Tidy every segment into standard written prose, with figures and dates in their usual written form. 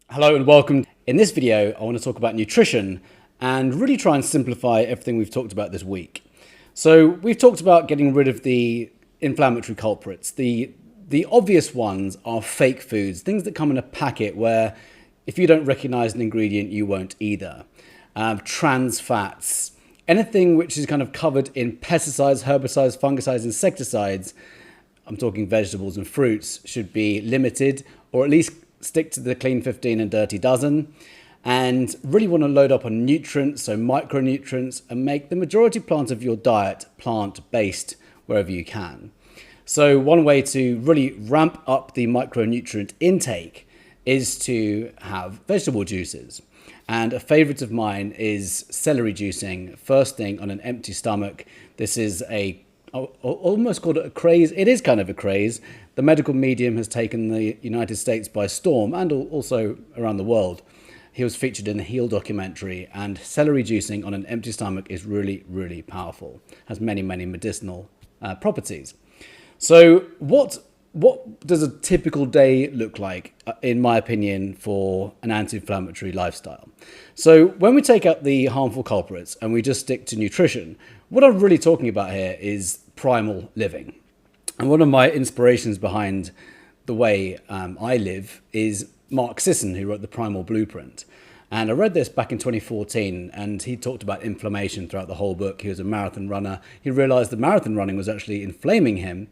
Hello and welcome. In this video, I want to talk about nutrition and really try and simplify everything we've talked about this week. So we've talked about getting rid of the inflammatory culprits. The obvious ones are fake foods, things that come in a packet where if you don't recognize an ingredient, you won't either. Trans fats, anything which is kind of covered in pesticides, herbicides, fungicides, insecticides, I'm talking vegetables and fruits, should be limited or at least stick to the clean 15 and dirty dozen, and really want to load up on nutrients, so micronutrients, and make the majority part of your diet plant-based wherever you can. So one way to really ramp up the micronutrient intake is to have vegetable juices. And a favorite of mine is celery juicing, first thing on an empty stomach. This is almost called a craze. It is kind of a craze. The medical medium has taken the United States by storm and also around the world. He was featured in the Heal documentary, and celery juicing on an empty stomach is really, really powerful. Has many, many medicinal properties. So what does a typical day look like, in my opinion, for an anti-inflammatory lifestyle? So when we take out the harmful culprits and we just stick to nutrition, what I'm really talking about here is primal living. And one of my inspirations behind the way I live is Mark Sisson, who wrote the Primal Blueprint. And I read this back in 2014, and he talked about inflammation throughout the whole book. He was a marathon runner. He realized that marathon running was actually inflaming him.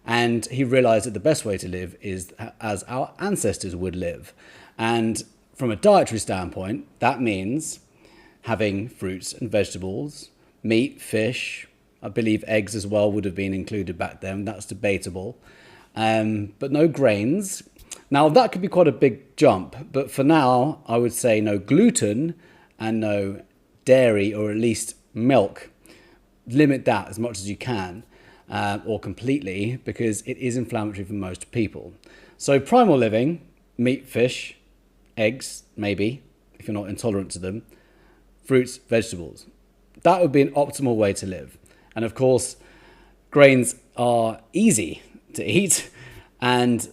And he realized that the best way to live is as our ancestors would live. And from a dietary standpoint, that means having fruits and vegetables, meat, fish. I believe eggs as well would have been included back then. That's debatable. But no grains. Now, that could be quite a big jump. But for now, I would say no gluten and no dairy, or at least milk. Limit that as much as you can, or completely, because it is inflammatory for most people. So primal living, meat, fish, eggs, maybe, if you're not intolerant to them, fruits, vegetables. That would be an optimal way to live. And of course, grains are easy to eat and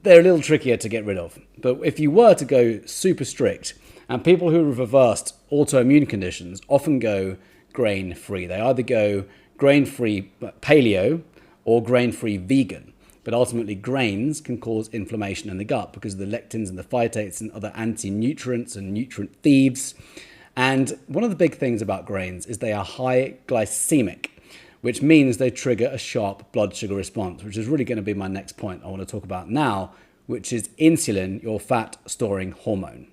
they're a little trickier to get rid of. But if you were to go super strict, and people who have reversed autoimmune conditions often go grain-free. They either go grain-free paleo or grain-free vegan. But ultimately, grains can cause inflammation in the gut because of the lectins and the phytates and other anti-nutrients and nutrient thieves. And one of the big things about grains is they are high glycemic, which means they trigger a sharp blood sugar response, which is really going to be my next point I want to talk about now, which is insulin, your fat-storing hormone.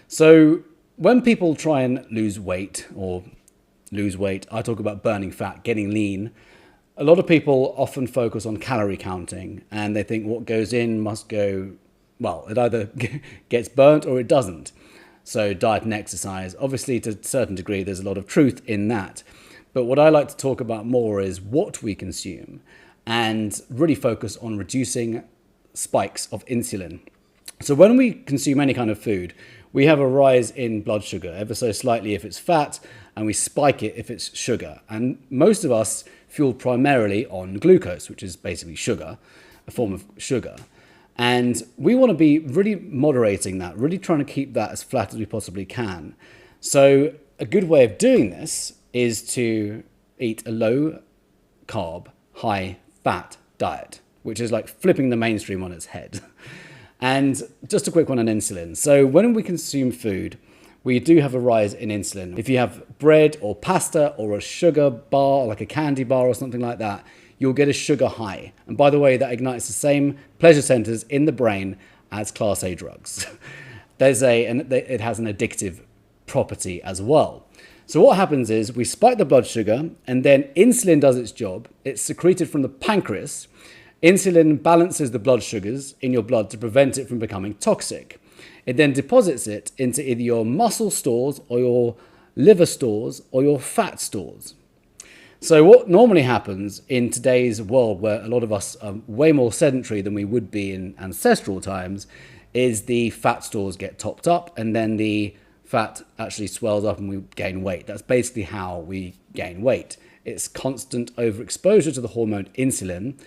So when people try and lose weight, I talk about burning fat, getting lean. A lot of people often focus on calorie counting, and they think what goes in must go, well, it either gets burnt or it doesn't. So diet and exercise, obviously to a certain degree, there's a lot of truth in that. But what I like to talk about more is what we consume and really focus on reducing spikes of insulin. So when we consume any kind of food, we have a rise in blood sugar, ever so slightly if it's fat, and we spike it if it's sugar. And most of us fuel primarily on glucose, which is basically sugar, a form of sugar. And we want to be really moderating that, really trying to keep that as flat as we possibly can. So a good way of doing this is to eat a low carb, high fat diet, which is like flipping the mainstream on its head. And just a quick one on insulin. So when we consume food, we do have a rise in insulin. If you have bread or pasta or a sugar bar, like a candy bar or something like that, you'll get a sugar high. And by the way, that ignites the same pleasure centers in the brain as Class A drugs. It has an addictive property as well. So what happens is we spike the blood sugar, and then insulin does its job. It's secreted from the pancreas. Insulin balances the blood sugars in your blood to prevent it from becoming toxic. It then deposits it into either your muscle stores or your liver stores or your fat stores. So what normally happens in today's world, where a lot of us are way more sedentary than we would be in ancestral times, is the fat stores get topped up and then the fat actually swells up and we gain weight. That's basically how we gain weight. It's constant overexposure to the hormone insulin.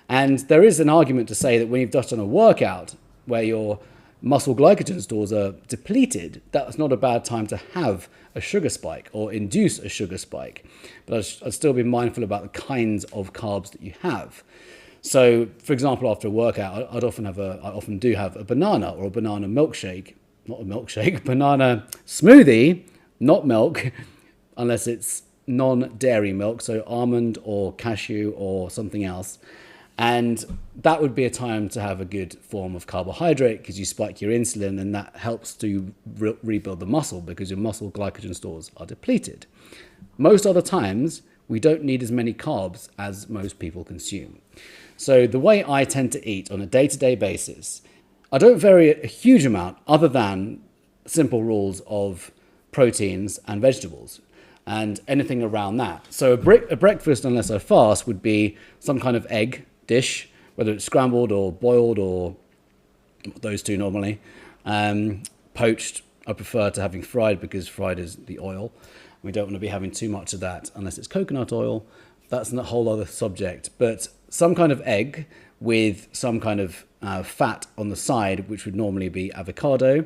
And there is an argument to say that when you've just done a workout where you're muscle glycogen stores are depleted, that's not a bad time to have a sugar spike or induce a sugar spike. But I'd still be mindful about the kinds of carbs that you have. So, for example, after a workout, I often do have a banana or a banana milkshake, not a milkshake, banana smoothie, not milk, unless it's non-dairy milk, so almond or cashew or something else. And that would be a time to have a good form of carbohydrate because you spike your insulin and that helps to rebuild the muscle because your muscle glycogen stores are depleted. Most other times, we don't need as many carbs as most people consume. So the way I tend to eat on a day-to-day basis, I don't vary a huge amount other than simple rules of proteins and vegetables and anything around that. So a breakfast, unless I fast, would be some kind of egg dish, whether it's scrambled or boiled or those two normally. Poached, I prefer to having fried because fried is the oil. We don't want to be having too much of that unless it's coconut oil. That's a whole other subject. But some kind of egg with some kind of fat on the side, which would normally be avocado,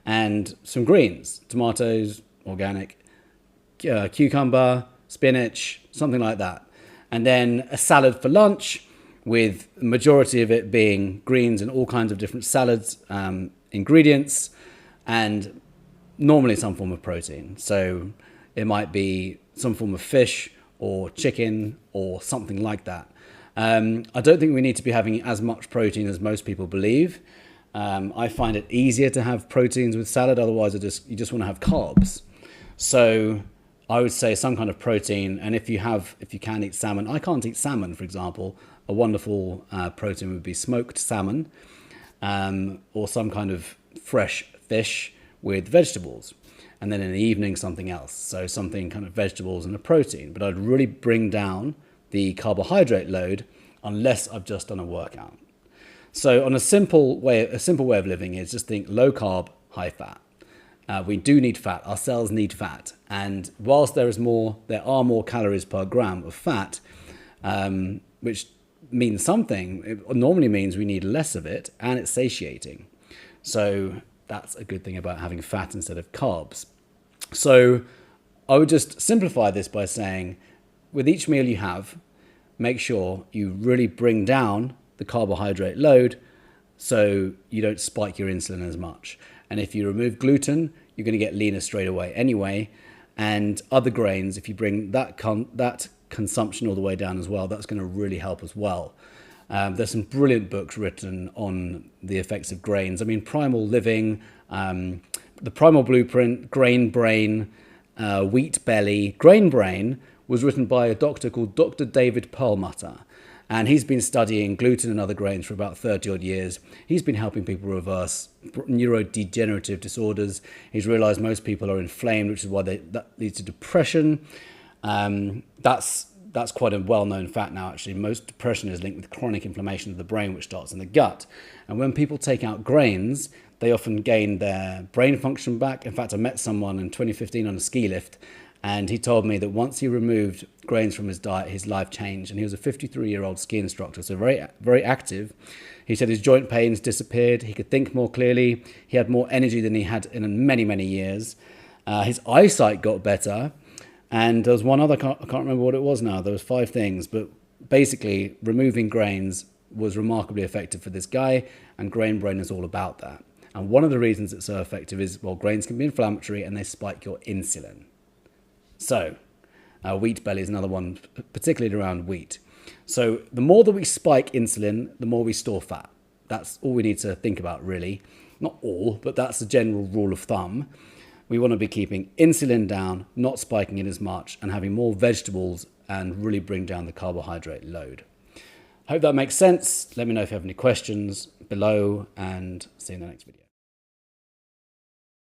and some greens, tomatoes, organic, cucumber, spinach, something like that. And then a salad for lunch, with the majority of it being greens and all kinds of different salads, ingredients, and normally some form of protein. So it might be some form of fish or chicken or something like that. I don't think we need to be having as much protein as most people believe. I find it easier to have proteins with salad, otherwise you just want to have carbs. So I would say some kind of protein, and if you can eat salmon, I can't eat salmon, for example. A wonderful protein would be smoked salmon or some kind of fresh fish with vegetables. And then in the evening, something else. So something kind of vegetables and a protein. But I'd really bring down the carbohydrate load unless I've just done a workout. So on a simple way of living is just think low carb, high fat. We do need fat. Our cells need fat. And whilst there are more calories per gram of fat, which means something. It normally means we need less of it and it's satiating. So that's a good thing about having fat instead of carbs. So I would just simplify this by saying with each meal you have, make sure you really bring down the carbohydrate load so you don't spike your insulin as much. And if you remove gluten, you're going to get leaner straight away anyway. And other grains, if you bring that consumption all the way down as well, that's going to really help as well. There's some brilliant books written on the effects of grains. I mean, Primal Living, The Primal Blueprint, Grain Brain, Wheat Belly. Grain Brain was written by a doctor called Dr. David Perlmutter. And he's been studying gluten and other grains for about 30 odd years. He's been helping people reverse neurodegenerative disorders. He's realized most people are inflamed, which is why that leads to depression. That's quite a well-known fact now, actually. Most depression is linked with chronic inflammation of the brain, which starts in the gut. And when people take out grains, they often gain their brain function back. In fact, I met someone in 2015 on a ski lift, and he told me that once he removed grains from his diet, his life changed. And he was a 53-year-old ski instructor, so very, very active. He said his joint pains disappeared. He could think more clearly. He had more energy than he had in many, many years. His eyesight got better. And there was one other, I can't remember what it was now. There was 5 things, but basically removing grains was remarkably effective for this guy, and Grain Brain is all about that. And one of the reasons it's so effective is, well, grains can be inflammatory and they spike your insulin. So, wheat belly is another one, particularly around wheat. So the more that we spike insulin, the more we store fat. That's all we need to think about, really. Not all, but that's the general rule of thumb. We want to be keeping insulin down, not spiking it as much, and having more vegetables and really bring down the carbohydrate load. Hope that makes sense. Let me know if you have any questions below, and see you in the next video.